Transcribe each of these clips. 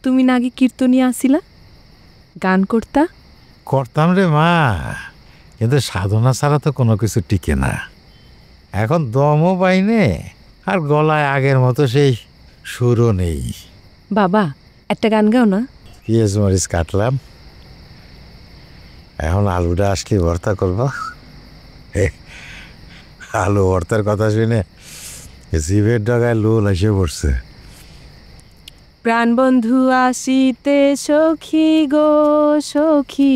তুমি না আগে কীর্তনিয়া আসিলা, গান করতা? করতাম রে মা, কিন্তু সাধনা ছাড়া তো কোনো কিছু টিকে না। এখন দমও পাইনে, আর গলায় আগের মতো সেই সুরও নেই। বাবা, একটা গান গাও না। পেঁয়াজ মরিচ কাটলাম, এখন আলুটা আসলে ভর্তা করবো। আলু ভর্তার কথা শুনে জিভের ডগায় লোল এসে পড়ছে। প্রাণবন্ধু আসিতে সখী গো সখী,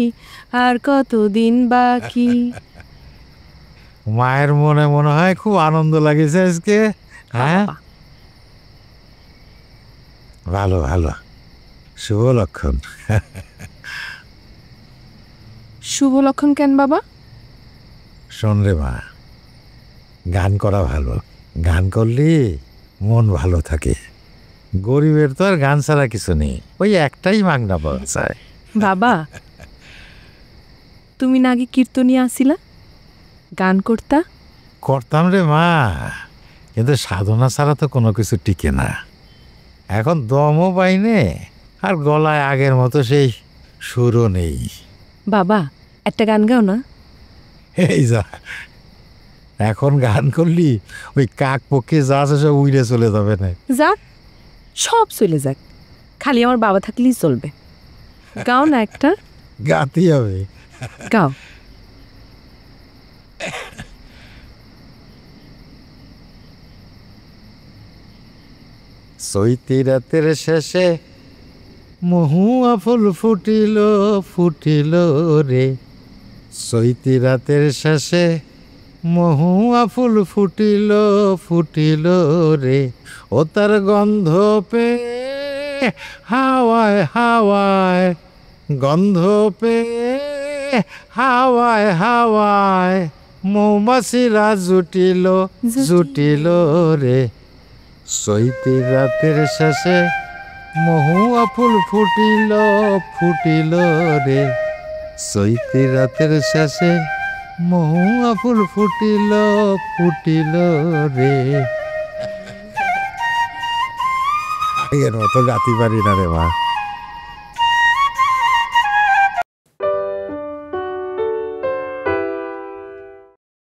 আর কতদিন বাকি। মায়ের মনে মনে হয় খুব আনন্দ লাগেছে আজকে। হ্যাঁ, ভালো ভালো, শুভ লক্ষণ। শুভ লক্ষণ কেন বাবা? শোন রে মা, গান করা ভালো, গান করলে মন ভালো থাকে। গরিবের তো আর গান ছাড়া কিছু নেই, ওই একটাই মাগনা পাওয়া যায়। বাবা, তুমি না আগে কীর্তনিয়া আসিলা, গান করতা? করতাম রে মা, কিন্তু সাধনা ছাড়া তো কোনো কিছু টিকে না। এখন দমও পাইনে, আর গলায় আগের মতো সেই সুরও নেই। বাবা, একটা গান গাও না। এই যা, এখন গান করলি ওই কাক পক্ষে যা আছে সব উইড়ে চলে যাবে না। যাক, সব চলে যাক, খালি আমার বাবা থাকলেই চলবে। গাও না একটা। গাতেই হবে। গাও। চৈতি রাতের শেষে মহুয়া ফুল ফুটিল ফুটিল রে। চৈতি রাতের শেষে মহুয়া ফুল ফুটিল ফুটিল রে। ও তার গন্ধ পে হাওয়ায় হাওয়ায়, গন্ধ পে হাওয়ায় হাওয়ায়, মৌমাছিরা জুটিল জুটিল রে। চৈতি রাতের শেষে মহুয়া ফুল ফুটিল ফুটিল রে। চৈতি রাতের শেষে মহুয়া ফুল ফুটিল ফুটিল রে। এর মতো গাতি পারি না রে মা।